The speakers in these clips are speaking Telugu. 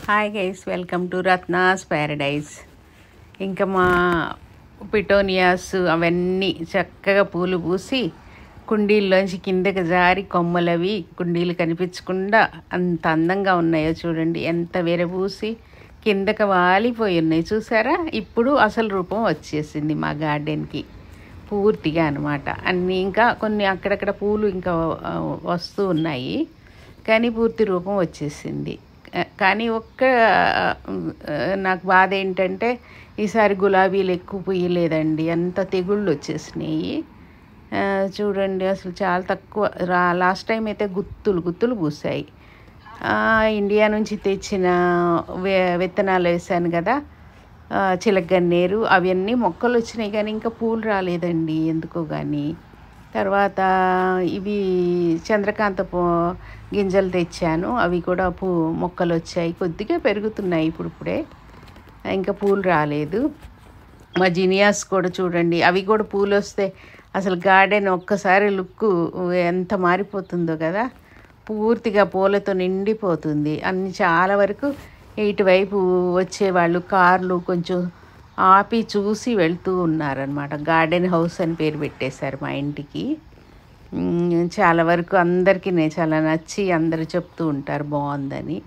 Hi guys, welcome to Ratna's Paradise. ఇంకా మా పిటోనియాస్ అవన్నీ చక్కగా పూలు పూసి కుండీల్లోంచి కిందకి జారి కొమ్మలవి కుండీలు కనిపించకుండా అంత అందంగా ఉన్నాయో చూడండి. ఎంత విరబూసి కిందకి వాలిపోయి ఉన్నాయి చూసారా. ఇప్పుడు అసలు రూపం వచ్చేసింది మా గార్డెన్కి పూర్తిగా అనమాట. అన్నీ ఇంకా కొన్ని అక్కడక్కడ పూలు ఇంకా వస్తూ ఉన్నాయి, కానీ పూర్తి రూపం వచ్చేసింది. కానీ నాకు బాధ ఏంటంటే ఈసారి గులాబీలు ఎక్కువ పూయలేదండి, అంత తెగుళ్ళు వచ్చేసినాయి. చూడండి అసలు చాలా తక్కువ. లాస్ట్ టైం అయితే గుత్తులు పూసాయి. ఇండియా నుంచి తెచ్చిన విత్తనాలు వేసాను కదా, చిలకగన్నేరు, అవన్నీ మొక్కలు వచ్చినాయి కానీ ఇంకా పూలు రాలేదండి ఎందుకో కానీ. తర్వాత ఇవి చంద్రకాంత గింజలు తెచ్చాను, అవి కూడా మొక్కలు వచ్చాయి, కొద్దిగా పెరుగుతున్నాయి ఇప్పుడే, ఇంకా పూలు రాలేదు. మా జినియాస్ కూడా చూడండి, అవి కూడా పూలు వస్తే అసలు గార్డెన్ ఒక్కసారి లుక్ ఎంత మారిపోతుందో కదా. పూర్తిగా పూలతో నిండిపోతుంది. అన్ని చాలా వరకు ఇటువైపు వచ్చేవాళ్ళు కార్లు కొంచెం ఆపి చూసి వెళ్తూ ఉన్నారనమాట. గార్డెన్ హౌస్ అని పేరు పెట్టేశారు మా ఇంటికి. చాలా వరకు అందరికీ చాలా నచ్చి అందరూ చెప్తూ ఉంటారు బాగుందని.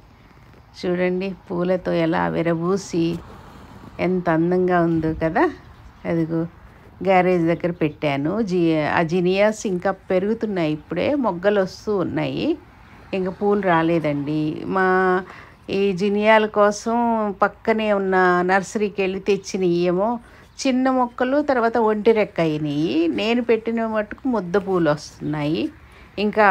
చూడండి పూలతో ఎలా విరబూసి ఎంత అందంగా ఉందో కదా. అదిగో గ్యారేజ్ దగ్గర పెట్టాను. ఆ జినియాస్ ఇంకా పెరుగుతున్నాయి, ఇప్పుడే మొగ్గలు వస్తూ ఉన్నాయి, ఇంకా పూలు రాలేదండి. మా ఈ జినియాల కోసం పక్కనే ఉన్న నర్సరీకి వెళ్ళి తెచ్చినవి ఏమో చిన్న మొక్కలు, తర్వాత ఒంటి రెక్క అయినాయి. నేను పెట్టిన మట్టుకు ముద్ద పూలు వస్తున్నాయి, ఇంకా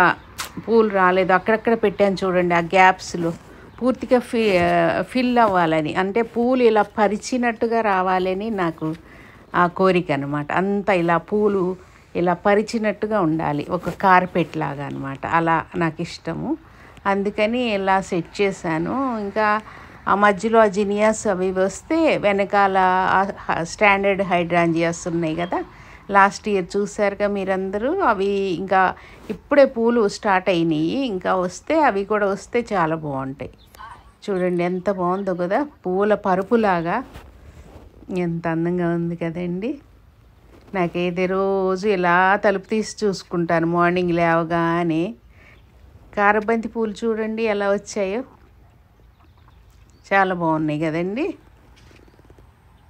పూలు రాలేదు. అక్కడక్కడ పెట్టాను చూడండి, ఆ గ్యాప్స్లో పూర్తిగా ఫిల్ అవ్వాలని, అంటే పూలు ఇలా పరిచినట్టుగా రావాలని నాకు ఆ కోరిక అనమాట. అంతా ఇలా పూలు ఇలా పరిచినట్టుగా ఉండాలి, ఒక కార్పెట్ లాగా అనమాట. అలా నాకు ఇష్టము, అందుకని ఇలా సెట్ చేశాను. ఇంకా ఆ మధ్యలో ఆ జినియాస్ అవి వస్తే వెనకాల స్టాండర్డ్ హైడ్రాంజియాస్ ఉన్నాయి కదా, లాస్ట్ ఇయర్ చూసారుగా మీరందరూ. అవి ఇంకా ఇప్పుడే పూలు స్టార్ట్ అయినాయి, ఇంకా వస్తే అవి కూడా వస్తే చాలా బాగుంటాయి. చూడండి ఎంత బాగుందో కదా, పూల పరుపులాగా ఎంత అందంగా ఉంది కదండి. నాకైతే రోజు ఇలా తలుపు తీసి చూసుకుంటాను మార్నింగ్ లేవగానే. కారబంతి పూలు చూడండి ఎలా వచ్చాయో, చాలా బాగున్నాయి కదండి.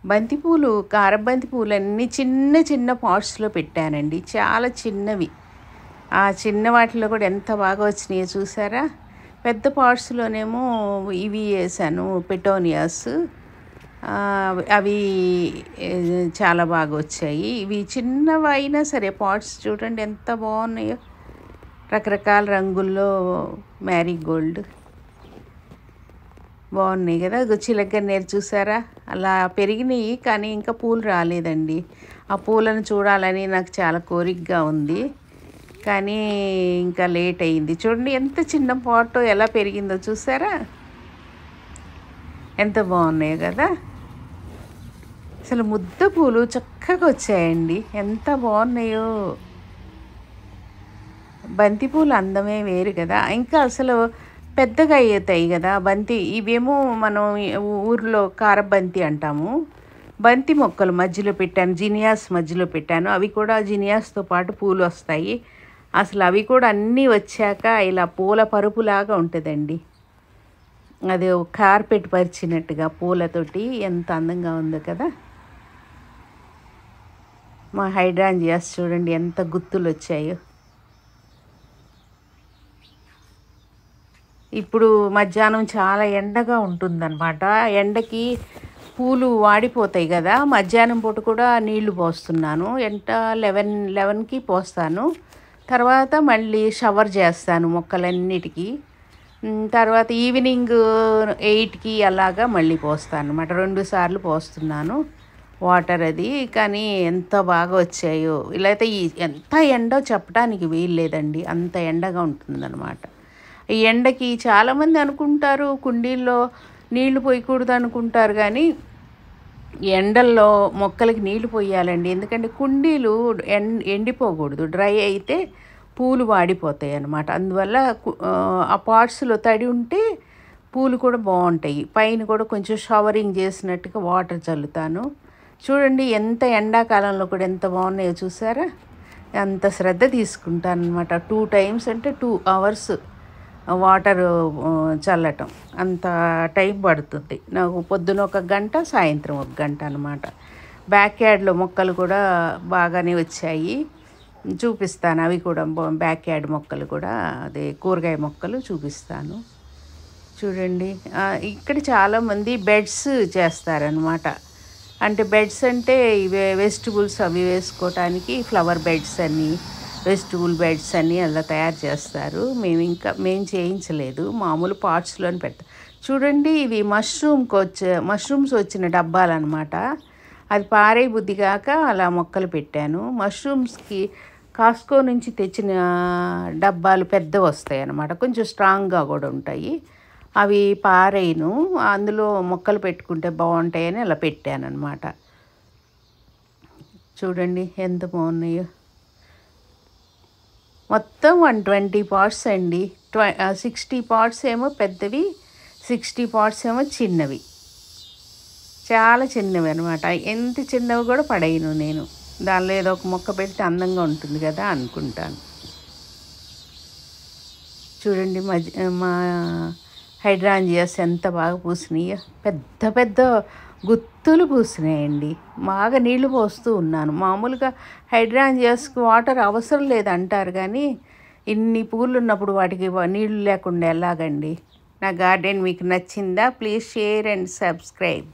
బంతిపూలు, కారబంతి పూలు అన్నీ చిన్న చిన్న పాట్స్లో పెట్టానండి, చాలా చిన్నవి. ఆ చిన్న వాటిలో కూడా ఎంత బాగా వచ్చినాయో చూసారా. పెద్ద పాట్స్లోనేమో ఇవి వేసాను పెటోనియాస్, అవి చాలా బాగా వచ్చాయి. ఇవి చిన్నవి అయినా సరే పాట్స్ చూడండి ఎంత బాగున్నాయో, రకరకాల రంగుల్లో మ్యారీగోల్డ్ బాగున్నాయి కదా. చిలకగన్నేరు చూసారా అలా పెరిగినాయి, కానీ ఇంకా పూలు రాలేదండి. ఆ పూలను చూడాలని నాకు చాలా కోరికగా ఉంది, కానీ ఇంకా లేట్ అయింది. చూడండి ఎంత చిన్న పాట్ ఎలా పెరిగిందో చూసారా, ఎంత బాగున్నాయో కదా. అసలు ముద్ద పూలు చక్కగా వచ్చాయండి, ఎంత బాగున్నాయో. బంతిపూలు అందమే వేరు కదా, ఇంకా అసలు పెద్దగా అవుతాయి కదా బంతి. ఇవేమో మనం ఊర్లో కారబంతి అంటాము. బంతి మొక్కలు మధ్యలో పెట్టాను, జినియాస్ మధ్యలో పెట్టాను, అవి కూడా జినియాస్తో పాటు పూలు వస్తాయి. అసలు అవి కూడా అన్నీ వచ్చాక ఇలా పూల పరుపులాగా ఉంటుందండి, అది కార్పెట్ పరిచినట్టుగా పూలతోటి ఎంత అందంగా ఉందో కదా. మా హైడ్రాంజియాస్ చూడండి ఎంత గుత్తులు వచ్చాయో. ఇప్పుడు మధ్యాహ్నం చాలా ఎండగా ఉంటుందన్నమాట, ఎండకి పూలు వాడిపోతాయి కదా. మధ్యాహ్నం పూట కూడా నీళ్లు పోస్తున్నాను, 11కి పోస్తాను. తర్వాత మళ్ళీ షవర్ చేస్తాను మొక్కలన్నిటికీ. తర్వాత ఈవినింగ్ 8కి అలాగా మళ్ళీ పోస్తాను అన్నమాట, 2 సార్లు పోస్తున్నాను వాటర్ అది. కానీ ఎంత బాగా వచ్చాయో. ఇలా అయితే ఎంత ఎండో చెప్పడానికి వీల్లేదండి, అంత ఎండగా ఉంటుందన్నమాట. ఈ ఎండకి చాలామంది అనుకుంటారు కుండీల్లో నీళ్లు పోయకూడదు అనుకుంటారు, కానీ ఎండల్లో మొక్కలకి నీళ్లు పోయాలండి. ఎందుకంటే కుండీలు ఎండిపోకూడదు, డ్రై అయితే పూలు వాడిపోతాయి అన్నమాట. అందువల్ల ఆ పాట్స్లో తడి ఉంటే పూలు కూడా బాగుంటాయి. పైన కూడా కొంచెం షవరింగ్ చేసినట్టుగా వాటర్ చల్లుతాను. చూడండి ఎంత ఎండాకాలంలో కూడా ఎంత బాగున్నాయో చూసారా. అంత శ్రద్ధ తీసుకుంటాను అనమాట. 2 టైమ్స్ అంటే 2 hours వాటర్ చల్లటం అంత టైం పడుతుంది నాకు. పొద్దున 1 గంట, సాయంత్రం 1 గంట అనమాట. బ్యాక్ యార్డ్లో మొక్కలు కూడా బాగానే వచ్చాయి, చూపిస్తాను. అవి కూడా బ్యాక్ యార్డ్ మొక్కలు కూడా, అదే కూరగాయ మొక్కలు చూపిస్తాను. చూడండి ఇక్కడ చాలామంది బెడ్స్ చేస్తారనమాట. అంటే బెడ్స్ అంటే ఇవే వెజిటబుల్స్ అవి వేసుకోవటానికి ఫ్లవర్ బెడ్స్ అని, వెజిటబుల్ బెడ్స్ అని అలా తయారు చేస్తారు. మేము చేయించలేదు, మామూలు పాట్స్లోని పెడతాం. చూడండి ఇవి మష్రూమ్స్ వచ్చిన డబ్బాలన్నమాట. అది పారే బుద్ధి కాక అలా మొక్కలు పెట్టాను. మష్రూమ్స్కి కాస్కో నుంచి తెచ్చిన డబ్బాలు పెద్దవి వస్తాయి అన్నమాట, కొంచెం స్ట్రాంగ్గా కూడా ఉంటాయి. అవి పారేయను, అందులో మొక్కలు పెట్టుకుంటే బాగుంటాయని అలా పెట్టాను అనమాట. చూడండి ఎంత బాగున్నాయో. మొత్తం 120 పాట్స్ అండి. 60 పాట్స్ ఏమో పెద్దవి, 60 పాట్స్ ఏమో చిన్నవి, చాలా చిన్నవి అనమాట. ఎంత చిన్నవి కూడా పడేయను నేను. దానిలో ఏదో ఒక మొక్క పెడితే అందంగా ఉంటుంది కదా అనుకుంటాను. చూడండి మా హైడ్రాంజియాస్ ఎంత బాగా పూసినాయో. పెద్ద పెద్ద గుత్తులు పూసినాయండి. బాగా నీళ్లు పోస్తూ ఉన్నాను. మామూలుగా హైడ్రాంజియాస్కి వాటర్ అవసరం లేదంటారు, కానీ ఇన్ని పూలు ఉన్నప్పుడు వాటికి నీళ్లు లేకుండా ఎలాగండి. నా గార్డెన్ మీకు నచ్చిందా? Please share and subscribe.